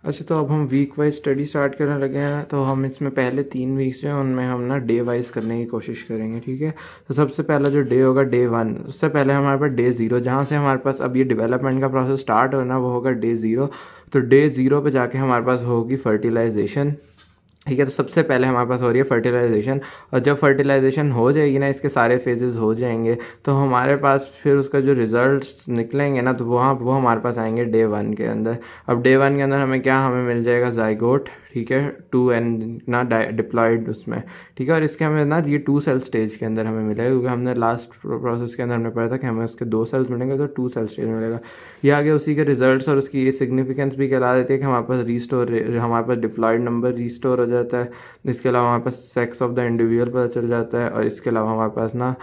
अच्छा, तो अब हम वीक वाइज स्टडी स्टार्ट करने लगे हैं। तो हम इसमें पहले 3 वीक्स जो हैं उनमें हम ना डे वाइज करने की कोशिश करेंगे, ठीक है। तो सबसे पहला जो डे होगा डे 1, उससे पहले हमारे पास डे 0, जहाँ से हमारे पास अब ये डेवलपमेंट का प्रोसेस स्टार्ट होना वो होगा डे 0। तो डे 0 पे जाके हमारे पास होगी फर्टिलाइजेशन, ठीक है। तो सबसे पहले हमारे पास हो रही है फर्टिलाइजेशन, और जब फर्टिलाइजेशन हो जाएगी ना, इसके सारे फेजेस हो जाएंगे, तो हमारे पास फिर उसका जो रिजल्ट्स निकलेंगे ना, तो वो हमारे पास आएंगे डे 1 के अंदर। अब डे 1 के अंदर हमें मिल जाएगा जाइगोट, ठीक है, 2n ना डिप्लॉयड उसमें, ठीक है। और इसके हमें ना ये 2 सेल स्टेज के अंदर हमें मिलेगा, क्योंकि हमने लास्ट प्रोसेस के अंदर हमने पढ़ा था कि हमें उसके 2 सेल्स मिलेंगे, तो 2 सेल स्टेज मिलेगा। ये आगे उसी के रिजल्ट्स और उसकी ये सिग्निफिकेंस भी कहला देती है कि हमारे पास हमारे पास डिप्लॉयड नंबर रीस्टोर हो जाता है। इसके अलावा हमारे पास सेक्स ऑफ द इंडिविजुअल पता चल जाता है, और इसके अलावा हमारे पास ना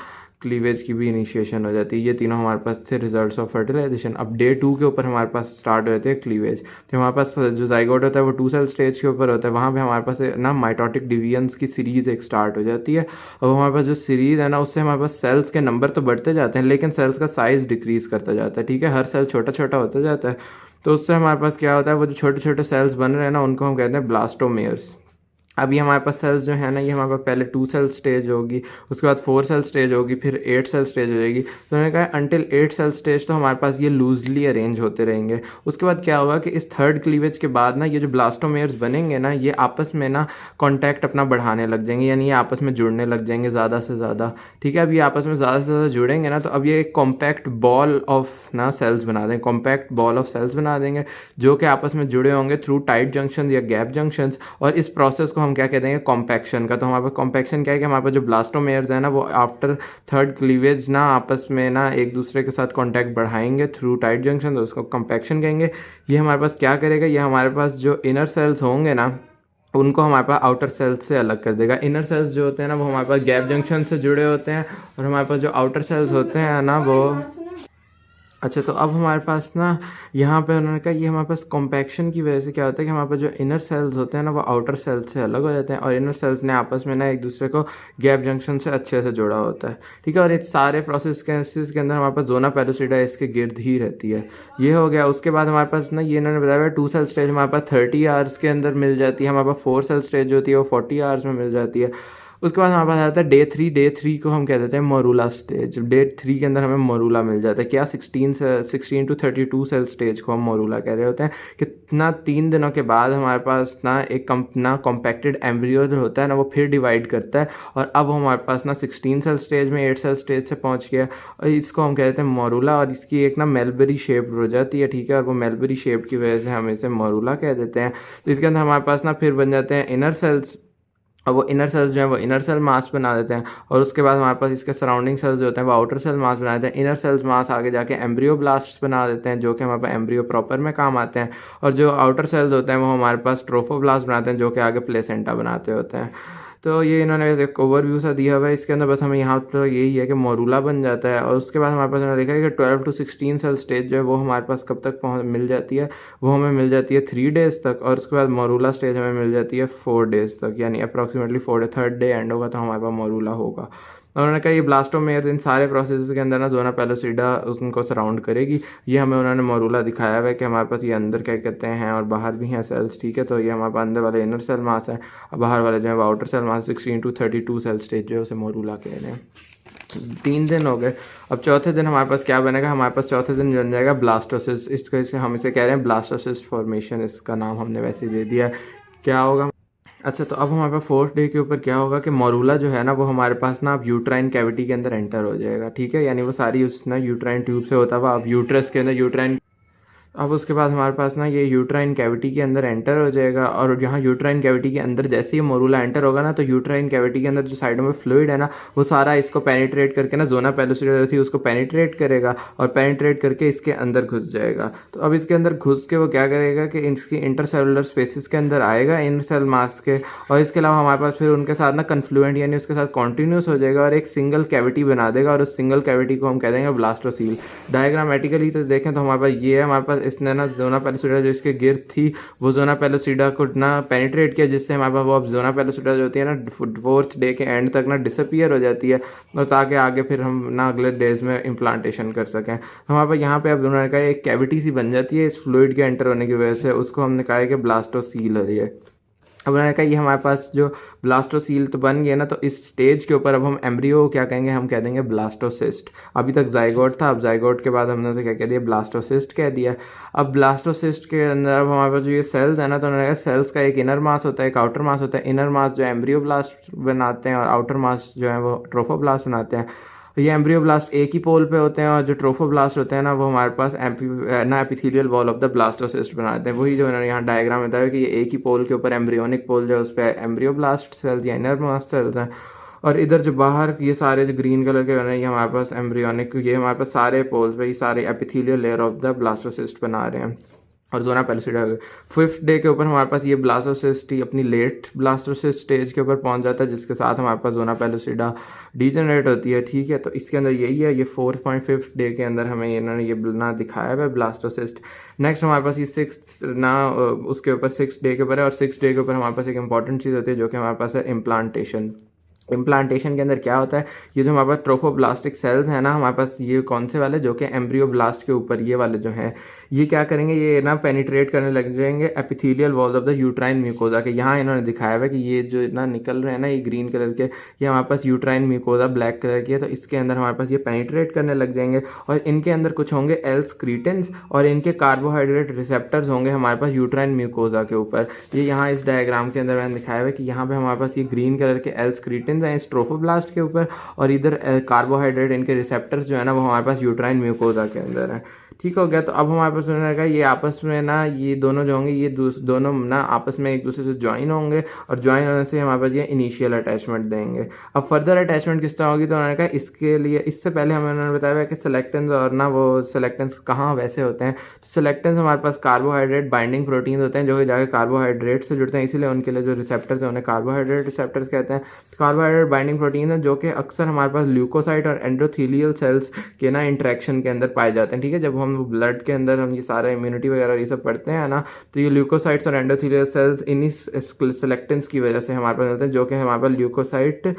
क्लीवेज की भी इनिशिएशन हो जाती है। ये तीनों हमारे पास थे रिजल्ट्स ऑफ फर्टिलाइजेशन। अब डे 2 के ऊपर हमारे पास स्टार्ट हो जाते हैं क्लीवेज। तो हमारे पास जो जाइगोट होता है वो 2 सेल स्टेज के ऊपर होता है, वहाँ पे हमारे पास ना माइटोटिक डिवीजन्स की सीरीज़ एक स्टार्ट हो जाती है। और हमारे पास जो सीरीज़ है ना, उससे हमारे पास सेल्स के नंबर तो बढ़ते जाते हैं, लेकिन सेल्स का साइज़ डिक्रीज़ करता जाता है, ठीक है। हर सेल छोटा छोटा होता जाता है। तो उससे हमारे पास क्या होता है, वो जो छोटे छोटे सेल्स बन रहे हैं ना, उनको हम कहते हैं ब्लास्टोमेयर्स। अभी हमारे पास सेल्स जो है ना, ये हमारे पास पहले 2 सेल स्टेज होगी, उसके बाद 4 सेल स्टेज होगी, फिर 8 सेल स्टेज हो जाएगी। तो उन्होंने कहा अंटिल 8 सेल स्टेज तो हमारे पास ये लूजली अरेंज होते रहेंगे। उसके बाद क्या होगा कि इस थर्ड क्लीवेज के बाद ना, ये जो ब्लास्टोमेयर्स बनेंगे ना, ये आपस में ना कॉन्टैक्ट अपना बढ़ाने लग जाएंगे, यानी ये आपस में जुड़ने लग जाएंगे ज़्यादा से ज़्यादा, ठीक है। अब ये आपस में ज़्यादा से ज़्यादा जुड़ेंगे ना, तो अब ये एक कॉम्पैक्ट बॉल ऑफ ना सेल्स बना देंगे, कॉम्पैक्ट बॉल ऑफ सेल्स बना देंगे, जो कि आपस में जुड़े होंगे थ्रू टाइट जंक्शन या गैप जंक्शंस। और इस प्रोसेस को हम क्या कहते हैं, कॉम्पैक्शन का। तो हमारे पास कॉम्पैक्शन क्या है कि हमारे पास जो ब्लास्टोमेयर्स है ना, वो आफ्टर थर्ड क्लीवेज ना आपस में ना एक दूसरे के साथ कॉन्टैक्ट बढ़ाएंगे थ्रू टाइट जंक्शन, तो उसको कॉम्पैक्शन कहेंगे। ये हमारे पास क्या करेगा, ये हमारे पास जो इनर सेल्स होंगे ना, उनको हमारे पास आउटर सेल्स से अलग कर देगा। इनर सेल्स जो होते हैं ना, वो हमारे पास गैप जंक्शन से जुड़े होते हैं, और हमारे पास जो आउटर सेल्स होते हैं ना, वो अच्छा। तो अब हमारे पास ना यहाँ पे उन्होंने कहा, ये हमारे पास कॉम्पैक्शन की वजह से क्या होता है कि हमारे पास जो इनर सेल्स होते हैं ना, वो आउटर सेल्स से अलग हो जाते हैं, और इनर सेल्स ने आपस में ना एक दूसरे को गैप जंक्शन से अच्छे से जोड़ा होता है, ठीक है। और इस सारे प्रोसेस के अंदर हमारे पास जोना पेलोसिडा इसके गिर्द ही रहती है। ये हो गया। उसके बाद हमारे पास ना, ये इन्होंने बताया 2 सेल स्टेज हमारे पास 30 आवर्स के अंदर मिल जाती है। हमारे पास 4 सेल स्टेज जो होती है वो 40 आवर्स में मिल जाती है। उसके बाद हमारे पास आता है डे 3। डे 3 को हम कह देते हैं मोरूला स्टेज। डे 3 के अंदर हमें मोरूला मिल जाता है। क्या 16 टू 32 सेल स्टेज को हम मोरूला कह रहे होते हैं। कितना 3 दिनों के बाद हमारे पास ना एक कॉम्पैक्टेड एम्ब्रियो जो होता है ना, वो फिर डिवाइड करता है, और अब हमारे पास ना 16 सेल स्टेज में 8 सेल स्टेज से पहुंच गया, और इसको हम कहते हैं मोरूला। और इसकी एक ना मेलबरी शेप हो जाती है, ठीक है। और वो मेलबरी शेप की वजह से हम इसे मोरूला कह देते हैं। तो इसके अंदर हमारे पास ना फिर बन जाते हैं इनर सेल्स, और वो इनर सेल्स जो है वो इनर सेल मास बना देते हैं। और उसके बाद हमारे पास इसके सराउंडिंग सेल्स जो होते हैं वो आउटर सेल मास बना देते हैं। इनर सेल्स मास आगे जाके एम्ब्रियो ब्लास्ट्स बना देते हैं, जो कि हमारे पास एम्ब्रियो प्रॉपर में काम आते हैं। और जो आउटर सेल्स होते हैं वो हमारे पास ट्रोफोब्लास्ट बनाते हैं, जो कि आगे प्लेसेंटा बनाते होते हैं। तो ये इन्होंने एक ओवरव्यू सा दिया हुआ है। इसके अंदर बस हमें यहाँ पर यही है कि मोरूला बन जाता है। और उसके बाद हमारे पास उन्होंने लिखा है कि 12 टू 16 सेल स्टेज जो है वो हमारे पास कब तक मिल जाती है, वो हमें मिल जाती है 3 डेज़ तक। और उसके बाद मोरूला स्टेज हमें मिल जाती है 4 डेज़ तक, यानी approximately 4 day, third day and होगा तो हमारे पास मोरूला होगा। और उन्होंने कहा ये ब्लास्टोमेयर्स इन सारे प्रोसेस के अंदर ना जोना पेलोसिडा उनको सराउंड करेगी। ये हमें उन्होंने मोरूला दिखाया हुआ है कि हमारे पास ये अंदर क्या कहते हैं और बाहर भी हैं सेल्स, ठीक है। तो ये हमारे पास अंदर वाले इनर सेल मास है, और बाहर वाले जो है वो outer cell mass. 16 to 32 cell stage जो है उसे मोरूला कह रहे हैं। 3 दिन हो गए। अब चौथे दिन हमारे पास क्या बनेगा, हमारे पास चौथे दिन बन जाएगा ब्लास्टोसिस। इसको हम इसे कह रहे हैं ब्लास्टोसिस फॉर्मेशन, इसका नाम हमने वैसे दे दिया है। क्या होगा, अच्छा। तो अब हमारे पास 4th डे के ऊपर क्या होगा कि मोरूला जो है ना, वो हमारे पास ना अब यूट्राइन कैविटी के अंदर एंटर हो जाएगा, ठीक है। यानी वो सारी उस ना यूट्राइन ट्यूब से होता हुआ अब यूट्रस के अंदर यूट्राइन, अब उसके बाद हमारे पास ना ये यूट्राइन कैविटी के अंदर एंटर हो जाएगा। और यहाँ यूट्राइन कैविटी के अंदर जैसे ही मोरूला एंटर होगा ना, तो यूट्राइन कैविटी के अंदर जो साइडों में फ्लूइड है ना, वो सारा इसको पेनिट्रेट करके ना, जोना पेलोसिडा थी उसको पेनिट्रेट करेगा, और पेनिट्रेट करके इसके अंदर घुस जाएगा। तो अब इसके अंदर घुस के वो क्या करेगा कि इसकी इंटरसेलुलर स्पेसिस के अंदर आएगा, इनर सेल मास के। और इसके अलावा हमारे पास फिर उनके साथ ना कन्फ्लुएंट यानी उसके साथ कॉन्टीन्यूस हो जाएगा, और एक सिंगल कैविटी बना देगा, और उस सिंगल कैविटी को हम कह देंगे ब्लास्टोसील। डायग्रामेटिकली तो देखें तो हमारे पास ये है, हमारे पास पास इसने ना जोना पेलोसिडा जो इसके गिर्द थी वो जोना पेलोसिडा को ना पेनिट्रेट किया, जिससे हमारे पास वो अब जोना पेलोसिडा जो होती है ना 4th डे के एंड तक ना डिसअपियर हो जाती है, और ताकि आगे फिर हम ना अगले डेज में इम्प्लांटेशन कर सकें। तो हमारे पास यहाँ पे अब उन्होंने कहा एक कैविटी सी बन जाती है इस फ्लूइड के एंटर होने की वजह से, उसको हमने कहा है कि ब्लास्टोसील है ये। अब उन्होंने कहा ये हमारे पास जो ब्लास्टोसील तो बन गया ना, तो इस स्टेज के ऊपर अब हम एम्ब्रियो क्या कहेंगे, हम कह देंगे ब्लास्टोसिस्ट। अभी तक जाइगोट था, अब जाइगोट के बाद हमने उसे क्या कह दिया, ब्लास्टोसिस्ट कह दिया। अब ब्लास्टोसिस्ट के अंदर अब हमारे पास जो ये सेल्स है ना, तो उन्होंने कहा सेल्स का एक इनर मास होता है, एक आउटर मास होता है। इनर मास जो एम्ब्रियोब्लास्ट बनाते हैं और आउटर मास जो है वो ट्रोफोब्लास्ट बनाते हैं। ये एम्ब्रियोब्लास्ट एक ही पोल पे होते हैं, और जो ट्रोफोब्लास्ट होते हैं ना वो हमारे पास epithelial wall of the blastocyst बनाते हैं। वही जो मैंने यहाँ डायग्राम बताया कि ये एक ही पोल के ऊपर एम्ब्रियोनिक पोल जो है उस पर एम्ब्रियोब्लास्ट सेल्स या इनर मास सेल्स हैं, और इधर जो बाहर ये सारे जो ग्रीन कलर के बने हैं ये हमारे पास एम्ब्रियोनिक, ये हमारे पास सारे पोल्स पे ये सारे epithelial layer of the blastocyst बना रहे हैं। और जोना पेलोसिडा 5th डे के ऊपर हमारे पास ये ब्लास्टोसिस्ट ही अपनी लेट ब्लास्टोसिस्ट स्टेज के ऊपर पहुंच जाता है, जिसके साथ हमारे पास जोना पेलोसिडा डीजनरेट होती है। ठीक है, तो इसके अंदर यही है, ये 4.5 डे के अंदर हमें इन्होंने ये ना दिखाया हुआ है ब्लास्टोसिस्ट। नेक्स्ट हमारे पास ये 6th ना उसके ऊपर 6th डे के ऊपर है, और 6th डे के ऊपर हमारे पास एक इंपॉर्टेंट चीज़ होती है जो कि हमारे पास है इम्प्लांटेशन। इम्प्लांटेशन के अंदर क्या होता है, ये जो हमारे पास ट्रोफोब्लास्टिक सेल्स हैं ना हमारे पास, ये कौन से वाले, जो कि एम्ब्रियोब्लास्ट के ऊपर ये वाले जो हैं, ये क्या करेंगे, ये ना पेनिट्रेट करने लग जाएंगे epithelial walls of the uterine mucosa के। यहाँ इन्होंने दिखाया हुआ है कि ये जो ना निकल रहे हैं ना ये ग्रीन कलर के, ये हमारे पास यूट्राइन म्यूकोजा ब्लैक कलर की है, तो इसके अंदर हमारे पास ये पेनिट्रेट करने लग जाएंगे, और इनके अंदर कुछ होंगे एल्सक्रीटेंस, और इनके कार्बोहाइड्रेट रिसेप्टर्स होंगे हमारे पास यूट्राइन म्यूकोजा के ऊपर। ये यहाँ इस डायग्राम के अंदर मैंने दिखाया हुआ है कि यहाँ पे हमारे पास ये ग्रीन कलर के एल्सक्रीटेंस हैं इस ट्रोफोब्लास्ट के ऊपर, और इधर कार्बोहाइड्रेट इनके रिसेप्टर्स जो है ना वो हमारे पास यूट्राइन म्यूकोजा के अंदर है। ठीक हो गया, तो अब हमारे पास उन्होंने कहा ये आपस में ना ये दोनों जो होंगे ये दोनों ना आपस में एक दूसरे से ज्वाइन होंगे, और ज्वाइन होने से हमारे पास ये इनिशियल अटैचमेंट देंगे। अब फर्दर अटैचमेंट किस तरह होगी, तो उन्होंने कहा इसके लिए इससे पहले हमें उन्होंने बताया कि सेलेक्टेंस और ना वो सेलेक्टेंस कहाँ वैसे होते हैं। तो सेलेक्टेंस हमारे पास कार्बोहाइड्रेट बाइंडिंग प्रोटीन होते हैं जो कि जाके कार्बोहाइड्रेट से जुड़ते हैं, इसीलिए उनके लिए जो रिसेप्टर्स हैं उन्हें कार्बोहाइड्रेट रिसेप्टर्स कहते हैं। कार्बोहाइड्रेट बाइंडिंग प्रोटीन है जो कि अक्सर हमारे पास ल्यूकोसाइट और एंडोथेलियल सेल्स के ना इंट्रैक्शन के अंदर पाए जाते हैं। ठीक है, जब हम ब्लड के अंदर हम ये सारा इम्यूनिटी वगैरह ये सब पढ़ते हैं ना, तो ये ल्यूकोसाइट्स और एंडोथेलियल सेल्स इन्हीं सेलेक्टेंस की वजह से हमारे पास मिलते हैं, जो कि हमारे पास ल्यूकोसाइट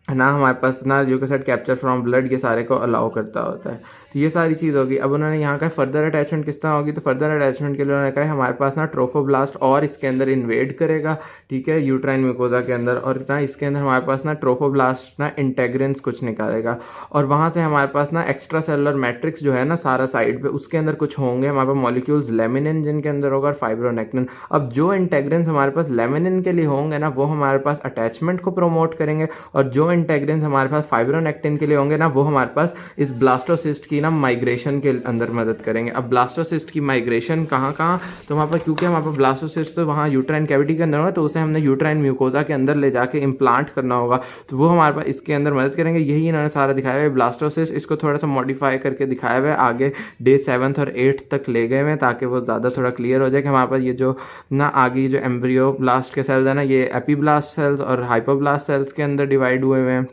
ना हमारे पास ना ल्यूकोसाइट कैप्चर फ्रॉम ब्लड ये सारे को अलाउ करता होता है। तो ये सारी चीज़ होगी। अब उन्होंने यहाँ कहा फर्दर अटैचमेंट किस तरह होगी, तो फर्दर अटैचमेंट के लिए उन्होंने कहा हमारे पास ना ट्रोफोब्लास्ट और इसके अंदर इन्वेड करेगा, ठीक है, यूट्राइन म्यूकोजा के अंदर, और ना इसके अंदर हमारे पास ना ट्रोफोब्लास्ट ना इंटेग्रेंस कुछ निकालेगा, और वहाँ से हमारे पास ना एक्स्ट्रा सेलुलर मैट्रिक्स जो है ना सारा साइड पे, उसके अंदर कुछ होंगे हमारे पास मॉलिक्यूल्स लेमिनिन जिनके अंदर होगा, और फाइब्रोनेक्टिन। अब जो इंटेग्रेंस हमारे पास लेमिनिन के लिए होंगे ना वो हमारे पास अटैचमेंट को प्रमोट करेंगे, और जो इंटेग्रेंस हमारे पास फाइब्रोनेक्टिन के लिए होंगे ना वो हमारे पास इस ब्लास्टोसिस्ट की ना माइग्रेशन के अंदर मदद करेंगे। अब ब्लास्टोसिस्ट की माइग्रेशन कहाँ, तो वहाँ पर क्योंकि हमारे पास ब्लास्टोसिस्ट तो वहाँ यूट्राइन कैविटी के अंदर होगा, तो उसे हमने यूट्राइन म्यूकोजा के अंदर ले जाके इम्प्लांट करना होगा, तो वो हमारे पास इसके अंदर मदद करेंगे। यही इन्होंने सारा दिखाया है ब्लास्टोसिस्ट, इसको थोड़ा सा मॉडिफाई करके दिखाया हुआ है, आगे डे 7 और 8 तक ले गए हैं ताकि वो ज़्यादा थोड़ा क्लियर हो जाए कि हमारे पास ये जो ना आगे जो एम्ब्रियोब्लास्ट के सेल्स है ना ये एपीब्लास्ट सेल्स और हाइपोब्लास्ट सेल्स के अंदर डिवाइड हुए हुए हैं।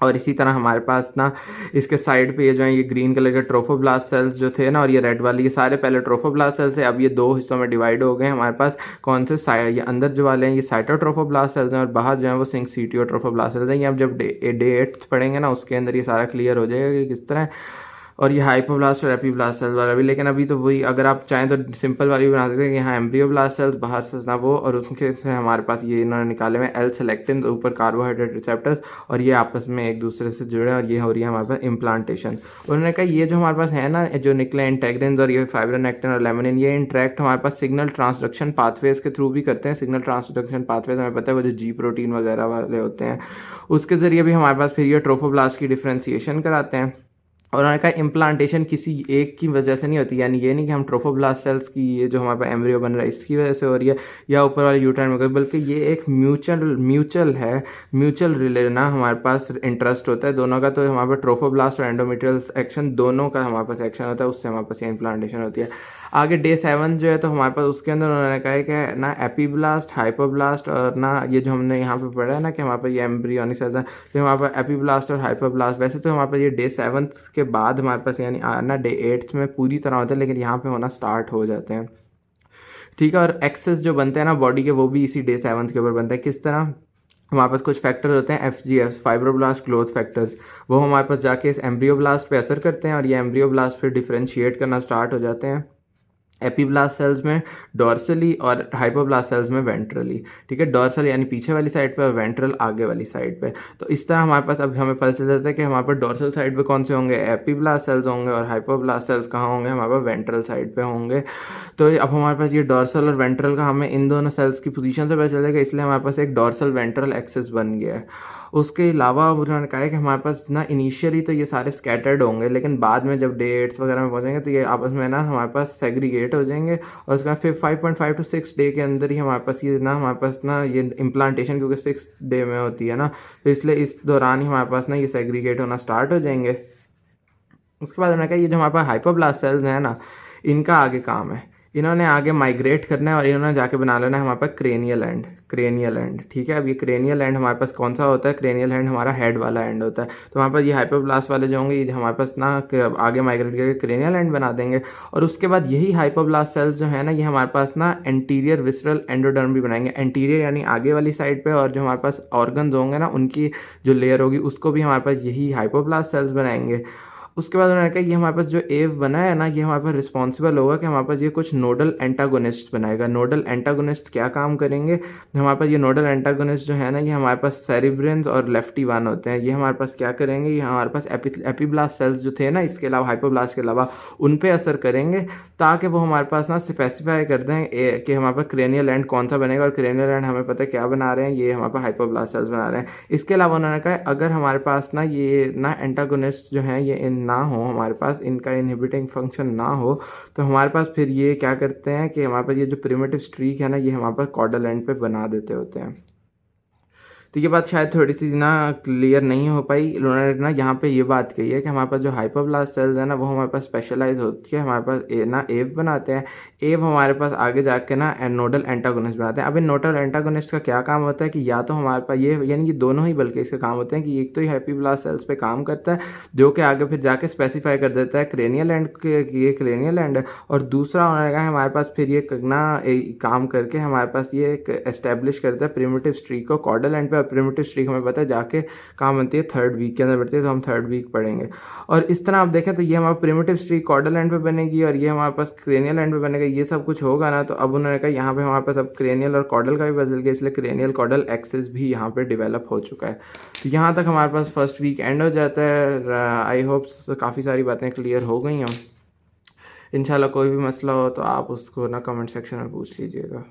और इसी तरह हमारे पास ना इसके साइड पे ये जो है ये ग्रीन कलर के ट्रोफोब्लास्ट सेल्स जो थे ना, और ये रेड वाली, ये सारे पहले ट्रोफोब्लास्ट सेल्स थे, अब ये दो हिस्सों में डिवाइड हो गए हमारे पास। कौन से ये अंदर जो वाले हैं ये साइटोट्रोफोब्लास्ट सेल्स हैं, और बाहर जो है वो सिंक्सीटियोट्रोफोब्लास्ट सेल्स हैं। ये अब जब डे 8 पढ़ेंगे ना उसके अंदर ये सारा क्लियर हो जाएगा कि किस तरह, और ये हाइपोब्लास्ट और एपीब्लास्ट सेल्स वाला भी। लेकिन अभी तो वही, अगर आप चाहें तो सिंपल वाली भी बना सकते हैं कि यहाँ एम्ब्रियोब्लास्ट सेल्स बाहर से ना वो, और उनके से हमारे पास ये इन्होंने निकाले हुए एल सेलेक्टिन, ऊपर कार्बोहाइड्रेट रिसेप्टर्स, और ये आपस में एक दूसरे से जुड़े, और ये हो रही है हमारे पास इम्प्लांटेशन। उन्होंने कहा ये जो हमारे पास है ना जो निकले इंटेग्रिन्स और ये फाइब्रोनेक्टिन और लेमिनिन, ये इंटरेक्ट हमारे पास सिग्नल ट्रांसडक्शन पाथवेज के थ्रू भी करते हैं। सिग्नल ट्रांसडक्शन पाथवेज हमें पता है वो जो जी प्रोटीन वगैरह वाले होते हैं, उसके ज़रिए भी हमारे पास फिर ये ट्रोफोब्लास्ट की डिफ्रेंसिएशन कराते हैं। और उन्होंने कहा इम्प्लांटेशन किसी एक की वजह से नहीं होती, यानी ये नहीं कि हम ट्रोफोब्लास्ट सेल्स की ये जो हमारे पास एम्ब्रियो बन रहा है इसकी वजह से हो रही है या ऊपर वाले यूट्राइन में, बल्कि ये एक म्यूचुअल है, म्यूचुअल रिले ना हमारे पास इंटरेस्ट होता है दोनों का। तो हमारे पास ट्रोफोब्लास्ट और एंडोमेट्रियल एक्शन दोनों का हमारे पास एक्शन होता है, उससे हमारे पास ये इम्प्लांटेशन होती है। आगे डे 7 जो है तो हमारे पास उसके अंदर उन्होंने कहा है कि ना एपीब्लास्ट, हाइपोब्लास्ट और ना ये जो हमने यहाँ पे पढ़ा है ना कि हमारे पास ये एम्ब्रियोनिक सेल्स हैं, तो हमारे पास एपीब्लास्ट और हाइपोब्लास्ट, वैसे तो हमारे पास ये डे 7 के बाद हमारे पास यानी ना डे 8 में पूरी तरह होते हैं, लेकिन यहाँ पे होना स्टार्ट हो जाते हैं, ठीक है। और एक्सेस जो बनते हैं ना बॉडी के, वो भी इसी डे 7 के ऊपर बनते हैं। किस तरह? हमारे पास कुछ फैक्टर होते हैं FGF, फाइब्रोब्लास्ट ग्रोथ फैक्टर्स, वो हमारे पास जाके इस एम्ब्रियोब्लास्ट पे असर करते हैं और ये एम्ब्रियोब्लास्ट फिर डिफरेंशिएट करना स्टार्ट हो जाते हैं एपीब्लास्ट सेल्स में डॉर्सली और हाइपोब्लास्ट सेल्स में वेंट्रली, ठीक है। डॉर्सल यानी पीछे वाली साइड पे और वेंट्रल आगे वाली साइड पे। तो इस तरह हमारे पास अब हमें पता चल जाता है कि हमारे पास डॉर्सल साइड पे कौन से होंगे, एपीब्लास्ट सेल्स होंगे, और हाइपोब्लास्ट सेल्स कहाँ होंगे, हमारे पास वेंट्रल साइड पे होंगे। तो अब हमारे पास ये डॉर्सल और वेंट्रल का हमें इन दोनों सेल्स की पोजीशन से पता चल जाएगा, इसलिए हमारे पास एक डॉर्सल वेंट्रल एक्सेस बन गया है। उसके अलावा उन्होंने कहा है कि हमारे पास ना इनिशियली तो ये सारे स्कैटर्ड होंगे, लेकिन बाद में जब डे 8 वगैरह में पहुंचेंगे तो ये आपस में ना हमारे पास सेग्रीगेट हो जाएंगे, और उसका फिर 5.5 to 6 डे के अंदर ही हमारे पास ये इम्प्लांटेशन, क्योंकि 6 डे में होती है ना, तो इसलिए इस दौरान ही हमारे पास ना ये सेग्रीगेट होना स्टार्ट हो जाएंगे। उसके बाद उन्होंने कहा ये जो हमारे पास हाइपोब्लास्ट सेल्स हैं ना, इनका आगे काम है, इन्होंने आगे माइग्रेट करना है और इन्होंने जाके बना लेना है हमारे पास क्रेनियल एंड, ठीक है। अब ये क्रेनियल एंड हमारे पास कौन सा होता है? क्रेनियल एंड हमारा हेड वाला एंड होता है। तो हमारे पास ये हाइपोब्लास्ट वाले जो होंगे ये हमारे पास ना आगे माइग्रेट करके क्रेनियल एंड बना देंगे, और उसके बाद यही हाइपोब्लास्ट सेल्स जो है ना ये हमारे पास ना एंटीरियर विसरल एंडोडर्म भी बनाएंगे। एंटीरियर यानी आगे वाली साइड पे, और जो हमारे पास ऑर्गन्स होंगे ना उनकी जो लेयर होगी उसको भी हमारे पास यही हाइपोब्लास्ट सेल्स बनाएंगे। उसके बाद उन्होंने कहा ये हमारे पास जो एव बना है ना ये हमारे पास रिस्पॉन्सिबल होगा कि हमारे पास ये कुछ नोडल एंटागोनिस्ट बनाएगा। नोडल एंटागोनिस्ट क्या काम करेंगे? हमारे पास ये नोडल एंटागोनिस्ट जो है ना ये हमारे पास सेरिब्रेंस और लेफ्टी वन होते हैं। ये हमारे पास क्या करेंगे? ये हमारे पास एपीब्लास्ट सेल्स जो थे ना, इसके अलावा हाइपोब्लास्ट के अलावा, उन पे असर करेंगे, ताकि वो हमारे पास ना स्पेसिफाई कर दें कि हमारे पास क्रेनियल एंड कौन सा बनेगा, और क्रेनियल एंड हमें पता है क्या बना रहे हैं, ये हमारे पास हाइपोब्लास्ट सेल्स बना रहे हैं। इसके अलावा उन्होंने कहा अगर हमारे पास ना ये ना एंटागोनिस्ट जो हैं ये ना हो, हमारे पास इनका इनहिबिटिंग फंक्शन ना हो, तो हमारे पास फिर ये क्या करते हैं कि हमारे पास ये जो प्रिमिटिव स्ट्रीक है ना ये हमारे पास कॉर्डल एंड पे बना देते होते हैं। तो ये बात शायद थोड़ी सी ना क्लियर नहीं हो पाई। उन्होंने ना यहाँ पे ये बात कही है कि हमारे पास जो हाइपोब्लास्ट सेल्स है ना वो हमारे पास स्पेशलाइज होती है, हमारे पास ना एव बनाते हैं। एव हमारे पास आगे जाके ना नोडल एंटागोनिस्ट बनाते हैं। अब इन नोडल एंटागोनिस्ट का क्या काम होता है कि या तो हमारे पास ये यानी कि दोनों ही बल्कि इसके काम होते हैं कि एक तो ही हाइपोब्लास्ट सेल्स पे काम करता है जो कि आगे फिर जाके स्पेसिफाई कर देता है क्रेनियल एंड ये क्रेनियल एंड, और दूसरा उन्होंने कहा हमारे पास फिर ये ना काम करके हमारे पास ये एस्टेब्लिश करता है प्रिमिटिव स्ट्रीक को कॉर्डल एंड पे। प्रिमिटिव स्ट्रीक हमें पता है जाके काम बनती है 3rd वीक के अंदर बढ़ती है, तो हम 3rd वीक पढ़ेंगे। और इस तरह आप देखें तो ये हमारा प्रिमिटिव स्ट्रीक कॉर्डल एंड पे बनेगी और ये हमारे पास क्रेनियल एंड पे बनेगा। ये सब कुछ होगा ना, तो अब उन्होंने कहा यहाँ पे हमारे पास अब क्रेनियल और कॉर्डल का भी बदल गया, इसलिए क्रेनियल कॉर्डल एक्सेस भी यहाँ पे डेवलप हो चुका है। तो यहाँ तक हमारे पास 1st वीक एंड हो जाता है। आई होप काफ़ी सारी बातें क्लियर हो गई हैं। इंशाल्लाह कोई भी मसला हो तो आप उसको ना कमेंट सेक्शन में पूछ लीजिएगा।